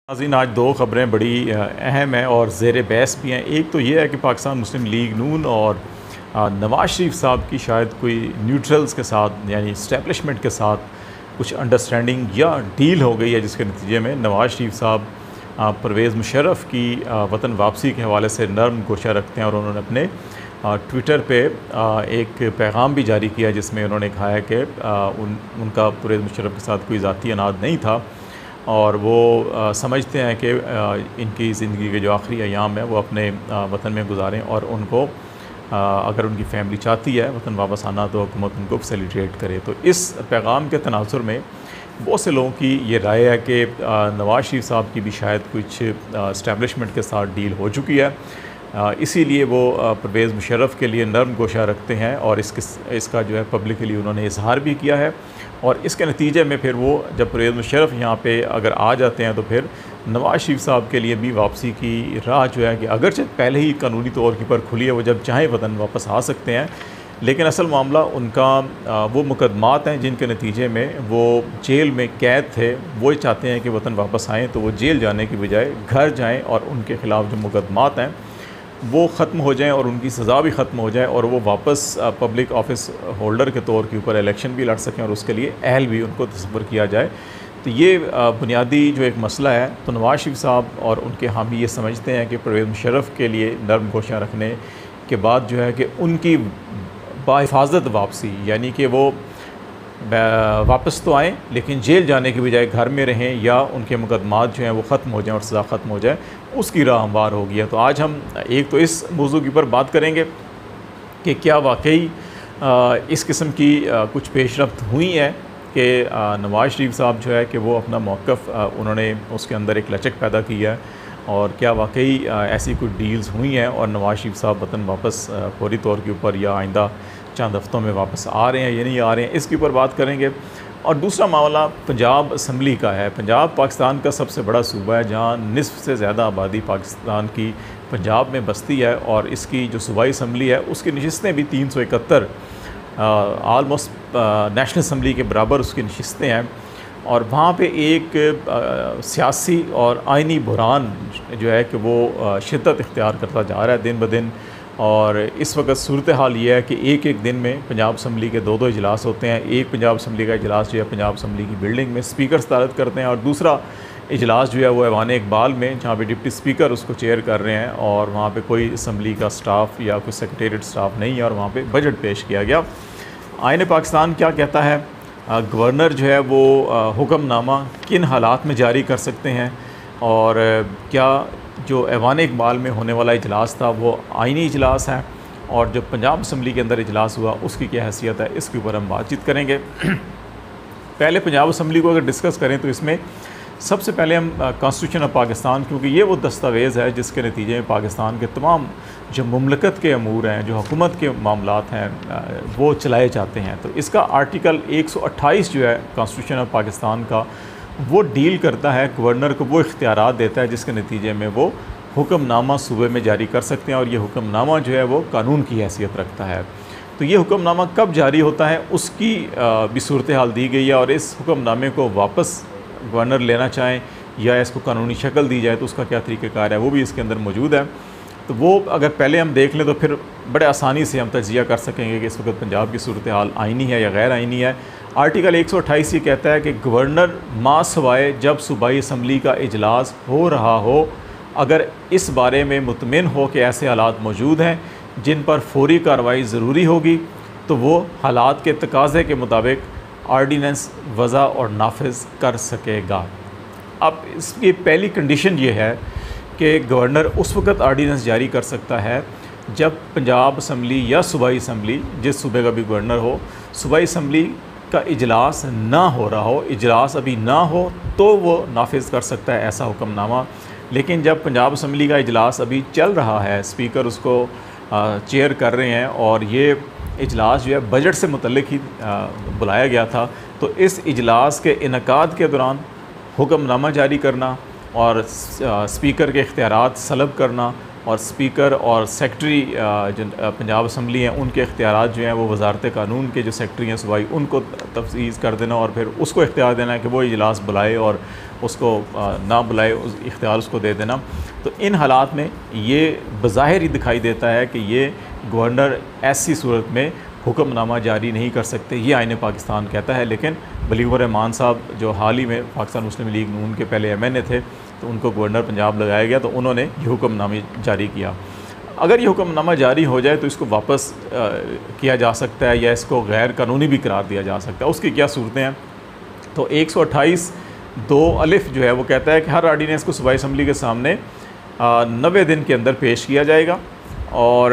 नाज़रीन, आज दो ख़बरें बड़ी अहम हैं और ज़ेर बहस भी हैं। एक तो ये है कि पाकिस्तान मुस्लिम लीग नून और नवाज़ शरीफ साहब की शायद कोई न्यूट्रल्स के साथ यानी इस्टेब्लिशमेंट के साथ कुछ अंडरस्टैंडिंग या डील हो गई है, जिसके नतीजे में नवाज़ शरीफ साहब परवेज़ मुशर्रफ की वतन वापसी के हवाले से नरम गोशा रखते हैं और उन्होंने अपने ट्विटर पे एक पैगाम भी जारी किया जिसमें उन्होंने कहा है कि उनका परवेज़ मुशर्रफ के साथ कोई ज़ाती अनाद नहीं था और वो समझते हैं कि इनकी ज़िंदगी के जो आखिरी अयाम है वो अपने वतन में गुजारें और उनको अगर उनकी फ़ैमिली चाहती है वतन वापस आना तो हुकूमत उनको फैसिलिटेट करे। तो इस पैगाम के तनासुर में बहुत से लोगों की ये राय है कि नवाज़ शरीफ साहब की भी शायद कुछ इस्टेब्लिशमेंट के साथ डील हो चुकी है, इसीलिए वो परवेज़ मुशर्रफ के लिए नरम गोशा रखते हैं और इसका जो है पब्लिकली उन्होंने इजहार भी किया है। और इसके नतीजे में फिर वो जब परवेज़ मुशर्रफ यहाँ पे अगर आ जाते हैं तो फिर नवाज़ शरीफ साहब के लिए भी वापसी की राह जो है कि अगरचे पहले ही कानूनी तौर पर खुली है, वो जब चाहें वतन वापस आ सकते हैं, लेकिन असल मामला उनका वो मुकदमात हैं जिनके नतीजे में वो जेल में कैद थे। वो चाहते हैं कि वतन वापस आएँ तो वो जेल जाने की बजाय घर जाएँ और उनके ख़िलाफ़ जो मुकदमात हैं वो ख़त्म हो जाएं और उनकी सज़ा भी ख़त्म हो जाए और वो वापस पब्लिक ऑफिस होल्डर के तौर के ऊपर इलेक्शन भी लड़ सकें और उसके लिए अहल भी उनको तस्वर किया जाए। तो ये बुनियादी जो एक मसला है, तो नवाज़ शरीफ साहब और उनके हामी ये समझते हैं कि परवेज़ मुशर्रफ के लिए नरम गोशा रखने के बाद जो है कि उनकी बाहिफाजत वापसी यानी कि वो वापस तो आएँ लेकिन जेल जाने के बजाय घर में रहें या उनके मुकदमात जो हैं वो ख़त्म हो जाएँ और सज़ा ख़त्म हो जाए, उसकी राह हमवार हो गया। तो आज हम एक तो इस मौजू के ऊपर बात करेंगे कि क्या वाकई इस किस्म की कुछ पेशरफ्त हुई है कि नवाज़ शरीफ साहब जो है कि वो अपना मौक़िफ़ उन्होंने उसके अंदर एक लचक पैदा की है और क्या वाकई ऐसी कुछ डील्स हुई हैं और नवाज़ शरीफ साहब वतन वापस फौरी तौर के ऊपर या आइंदा चंद हफ्तों में वापस आ रहे हैं या नहीं आ रहे हैं, इसके ऊपर बात करेंगे। और दूसरा मामला पंजाब असम्बली का है। पंजाब पाकिस्तान का सबसे बड़ा सूबा है जहाँ निस्फ़ से ज़्यादा आबादी पाकिस्तान की पंजाब में बसती है और इसकी जो सूबाई असम्बली है उसकी नशिस्तें भी 371 आलमोस्ट नेशनल असम्बली के बराबर उसकी नशिस्तें हैं और वहाँ पे एक सियासी और आइनी बुहरान जो है कि वो शिद्दत इख्तियार करता जा रहा है दिन ब दिन। और इस वक्त सूरत हाल ये है कि एक एक दिन में पंजाब असम्बली के दो इजलास होते हैं। एक पंजाब असम्बली का इजलास जो है पंजाब असम्बली की बिल्डिंग में स्पीकर सदारत करते हैं और दूसरा इजलास जो है वो ऐवान इकबाल में, जहाँ पे डिप्टी स्पीकर उसको चेयर कर रहे हैं और वहाँ पे कोई असम्बली का स्टाफ या कोई सेक्रेटेरिएट स्टाफ नहीं है और वहाँ पे बजट पेश किया गया। आईन पाकिस्तान क्या कहता है, गवर्नर जो है वो हुक्मनामा किन हालात में जारी कर सकते हैं और क्या जो ऐवान इकबाल में होने वाला इजलास था वो आइनी इजलास है और जो पंजाब असम्बली के अंदर इजलास हुआ उसकी क्या हैसियत है, इसके ऊपर हम बातचीत करेंगे। पहले पंजाब असम्बली को अगर डिस्कस करें तो इसमें सबसे पहले हम कॉन्स्टिट्यूशन ऑफ पाकिस्तान, क्योंकि ये वो दस्तावेज़ है जिसके नतीजे में पाकिस्तान के तमाम जो मुमलकत के अमूर हैं, जो हुकूमत के मामलात हैं वो चलाए जाते हैं। तो इसका आर्टिकल 128 जो है कॉन्स्टिट्यूशन ऑफ पाकिस्तान का वो डील करता है, गवर्नर को वो इख्तियारात देता है जिसके नतीजे में वो हुक्मनामा सूबे में जारी कर सकते हैं और ये हुक्मनामा जो है वो कानून की हैसियत रखता है। तो ये हुक्मनामा कब जारी होता है उसकी भी सूरत हाल दी गई है और इस हुक्मनामे को वापस गवर्नर लेना चाहें या इसको कानूनी शक्ल दी जाए तो उसका क्या तरीक़ाकार है वो भी इसके अंदर मौजूद है। तो वो अगर पहले हम देख लें तो फिर बड़े आसानी से हम तज्जिया कर सकेंगे कि इस वक्त पंजाब की सूरत हाल आइनी है या गैर आइनी है। आर्टिकल 128 ये कहता है कि गवर्नर मासवाए जब सूबाई असम्बली का इजलास हो रहा हो, अगर इस बारे में मुतमिन हो कि ऐसे हालात मौजूद हैं जिन पर फौरी कार्रवाई ज़रूरी होगी तो वो हालात के तकाज़े के मुताबिक आर्डीनेंस वज़ा और नाफिज कर सकेगा। अब इसकी पहली कंडीशन ये है कि गवर्नर उस वक़्त आर्डीनेंस जारी कर सकता है जब पंजाब असम्बली या सूबाई असम्बली, जिस सूबे का भी गवर्नर हो, सूबाई असम्बली का इजलास ना हो रहा हो, इजलास अभी ना हो तो वो नाफिज कर सकता है ऐसा हुक्मनामा। लेकिन जब पंजाब असम्बली का इजलास अभी चल रहा है, स्पीकर उसको चेयर कर रहे हैं और ये इजलास जो है बजट से मुतल्लिक ही बुलाया गया था, तो इस इजलास के इनकाद के दौरान हुक्मनामा जारी करना और स्पीकर के इख्तियारात सलब करना और स्पीकर और सेक्रेटरी जो पंजाब असम्बली हैं उनके इख्तियारात जो हैं वो वजारत कानून के जो सेक्रेटरी हैं सूबाई उनको तफसीज़ कर देना और फिर उसको इख्तियार देना कि वो इजलास बुलाए और उसको ना बुलाए, उस इख्तियार उसको दे देना। तो इन हालात में ये बज़ाहिर ही दिखाई देता है कि ये गवर्नर ऐसी सूरत में हुक्मनामा जारी नहीं कर सकते, ये आईन पाकिस्तान कहता है। लेकिन वलीउर रहमान साहब जो हाल ही में पाकिस्तान मुस्लिम लीग नून के पहले MNA थे, तो उनको गवर्नर पंजाब लगाया गया, तो उन्होंने ये हुक्मनामा जारी किया। अगर ये हुक्मनामा जारी हो जाए तो इसको वापस किया जा सकता है या इसको गैर कानूनी भी करार दिया जा सकता है। उसकी क्या सूरतें हैं? तो 128(2) जो है वो कहता है कि हर आर्डीनेंस को सूबाई असम्बली के सामने 90 दिन के अंदर पेश किया जाएगा और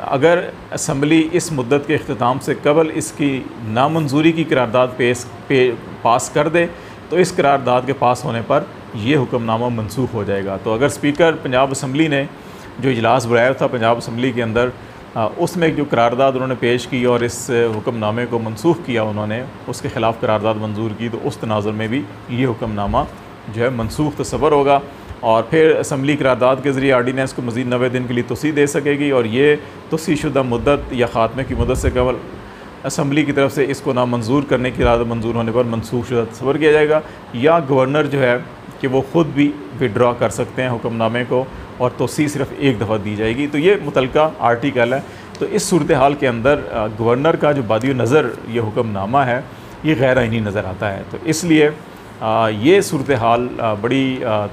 अगर असम्बली इस मुद्दत के अख्ताम से कबल इसकी नामंजूरी की करारदाद पास कर दे तो इस करारदाद के पास होने पर यह हुक्मनामा मनसूख हो जाएगा। तो अगर स्पीकर पंजाब असम्बली ने जो इजलास बुलाया था पंजाब असम्बली के अंदर, उसमें जो करारदाद उन्होंने पेश की और इस हुक्मनामे को मनसूख किया, उन्होंने उसके ख़िलाफ़ करारदाद मंजूर की, तो उस तनाज़ुर में भी ये हुक्मनामा जो है मनसूख तस्वर होगा और फिर असम्बली करारदाद के ज़रिए आर्डीनेंस को मज़ीद 90 दिन के लिए तोसी दे सकेगी और ये तोसी शुदा मुद्दत या ख़ात्मे की मुद्दत से कबल असम्बली की तरफ से इसको नामंजूर करने की इरादा मंजूर होने पर मनसूख शुदा तस्वर किया जाएगा, या गवर्नर जो है कि वो ख़ुद भी विड्रॉ कर सकते हैं हुक्मनामे को और तोसी सिर्फ एक दफ़ा दी जाएगी। तो ये मुतलका आर्टिकल है। तो इस सूरत हाल के अंदर गवर्नर का जो बादियो नज़र ये हुक्मनामा है ये गैर आइनी नज़र आता है। तो इसलिए ये सूरत हाल बड़ी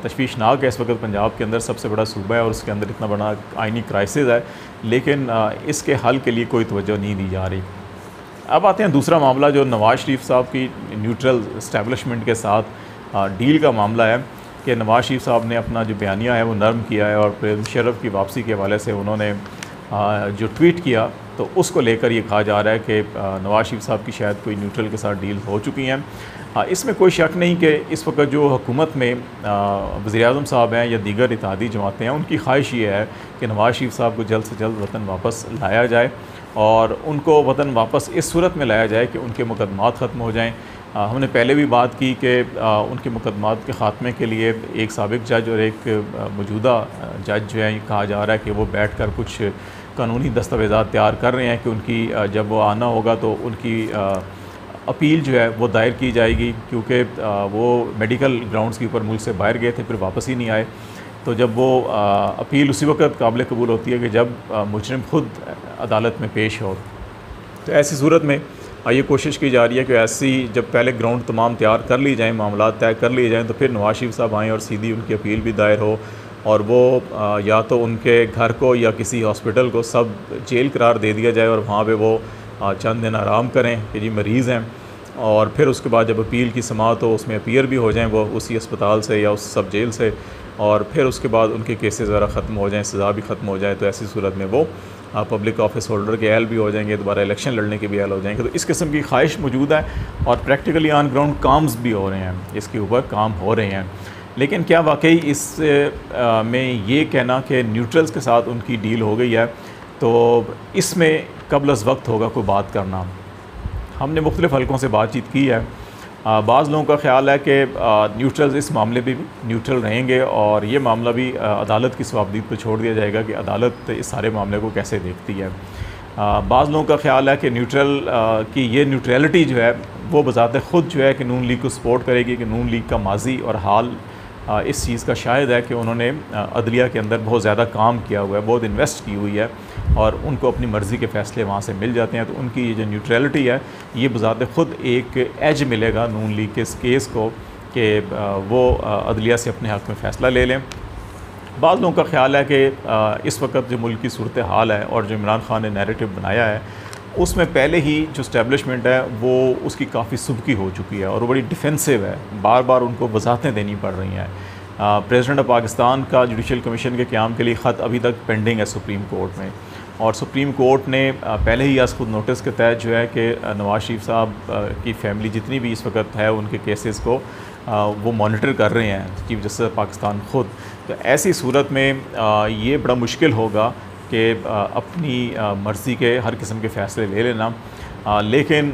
तशवीशनाक है। इस वक्त पंजाब के अंदर सबसे बड़ा सूबा है और उसके अंदर इतना बड़ा आइनी क्राइसिस है, लेकिन इसके हल के लिए कोई तवज्जो नहीं दी जा रही। अब आते हैं दूसरा मामला जो नवाज़ शरीफ साहब की न्यूट्रल इस्टेब्लिशमेंट के साथ डील का मामला है कि नवाज़ शरीफ साहब ने अपना जो बयानिया है वो नरम किया है और फिर मुशर्रफ की वापसी के हवाले से उन्होंने जो ट्वीट किया तो उसको लेकर ये कहा जा रहा है कि नवाज़ शरीफ साहब की शायद कोई न्यूट्रल के साथ डील हो चुकी हैं। इसमें कोई शक नहीं कि इस वक्त जो हुकूमत में वज़ीर-ए-आज़म साहब हैं या दीगर इत्तेहादी जमातें हैं, उनकी ख्वाहिश ये है कि नवाज़ शरीफ साहब को जल्द से जल्द वतन वापस लाया जाए और उनको वतन वापस इस सूरत में लाया जाए कि उनके मुकदमात ख़त्म हो जाएँ। हमने पहले भी बात की कि उनके मुकदमात के ख़ात्मे के लिए एक साबिक जज और एक मौजूदा जज जो है कहा जा रहा है कि वो बैठ कर कुछ कानूनी दस्तावेज़ात तैयार कर रहे हैं कि उनकी जब वो आना होगा तो उनकी अपील जो है वो दायर की जाएगी, क्योंकि वो मेडिकल ग्राउंड्स के ऊपर मुल्क से बाहर गए थे फिर वापस ही नहीं आए। तो जब वो अपील उसी वक्त काबिल कबूल होती है कि जब मुजरिम ख़ुद अदालत में पेश हो। तो ऐसी सूरत में ये कोशिश की जा रही है कि ऐसी जब पहले ग्राउंड तमाम तैयार कर ली जाएँ, मामला तय कर लिए जाएँ, तो फिर नवाज़ शरीफ साहब आएँ और सीधी उनकी अपील भी दायर हो और वो या तो उनके घर को या किसी हॉस्पिटल को सब जेल करार दे दिया जाए और वहाँ पे वो चंद दिन आराम करें कि जी मरीज़ हैं, और फिर उसके बाद जब अपील की समाअत हो उसमें अपीयर भी हो जाएं वो उसी अस्पताल से या उस सब जेल से, और फिर उसके बाद उनके केसेस वगैरह ख़त्म हो जाएं, सज़ा भी ख़त्म हो जाए। तो ऐसी सूरत में वो पब्लिक ऑफिस होल्डर के एहल भी हो जाएंगे, दोबारा इलेक्शन लड़ने के भी एहल हो जाएंगे। तो इस किस्म की ख्वाहिश मौजूद है और प्रैक्टिकली ऑन ग्राउंड काम्स भी हो रहे हैं, इसके ऊपर काम हो रहे हैं। लेकिन क्या वाकई इस में ये कहना कि न्यूट्रल्स के साथ उनकी डील हो गई है, तो इसमें कबल अज़ वक्त होगा कोई बात करना। हमने मुख्तलिफ़ हलकों से बातचीत की है। बाज़ लोगों का ख़्याल है कि न्यूट्रल्स इस मामले में भी न्यूट्रल रहेंगे और ये मामला भी अदालत की सवाबदीद पर छोड़ दिया जाएगा कि अदालत इस सारे मामले को कैसे देखती है। बाज़ लोगों का ख़्याल है कि न्यूट्रल की ये न्यूट्रलिटी जो है वो बज़ाते ख़ुद जो है कि नून लीग को सपोर्ट करेगी, कि नून लीग का माजी और हाल इस चीज़ का शायद है कि उन्होंने अदलिया के अंदर बहुत ज़्यादा काम किया हुआ है, बहुत इन्वेस्ट की हुई है और उनको अपनी मर्ज़ी के फ़ैसले वहाँ से मिल जाते हैं। तो उनकी ये जो न्यूट्रलिटी है ये बज़ाते ख़ुद एक एज मिलेगा नून लीग के इस केस को कि वो अदलिया से अपने हक़ में फ़ैसला ले लें। बाज़ लोगों का ख़्याल है कि इस वक्त जो मुल्क की सूरत हाल है और जो इमरान खान ने नैरेटिव बनाया है उसमें पहले ही जो इस्टेब्लिशमेंट है वो उसकी काफ़ी सुबकी हो चुकी है और वो बड़ी डिफेंसिव है, बार बार उनको वजाहतें देनी पड़ रही हैं। प्रेसिडेंट ऑफ पाकिस्तान का जुडिशल कमीशन के क़याम के लिए ख़त अभी तक पेंडिंग है सुप्रीम कोर्ट में, और सुप्रीम कोर्ट ने पहले ही आज खुद नोटिस के तहत जो है कि नवाज़ शरीफ साहब की फ़ैमिली जितनी भी इस वक्त है उनके केसेस को वो मॉनिटर कर रहे हैं, चीफ जस्टिस पाकिस्तान ख़ुद। तो ऐसी सूरत में ये बड़ा मुश्किल होगा कि अपनी मर्ज़ी के हर किस्म के फ़ैसले ले लेना। लेकिन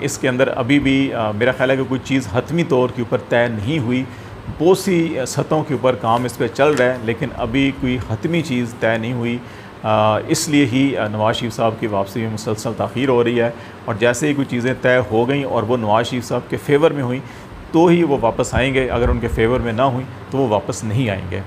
इसके अंदर अभी भी मेरा ख़्याल है कि कोई चीज़ हतमी तौर के ऊपर तय नहीं हुई बहुत सी सतहों के ऊपर काम इस पे चल रहा है, लेकिन अभी कोई हतमी चीज़ तय नहीं हुई। इसलिए ही नवाज़ शरीफ साहब की वापसी में मुसलसल ताख़ीर हो रही है। और जैसे ही कोई चीज़ें तय हो गई और वो नवाज़ शरीफ साहब के फेवर में हुई तो ही वो वापस आएंगे, अगर उनके फेवर में ना हुई तो वो वापस नहीं आएंगे।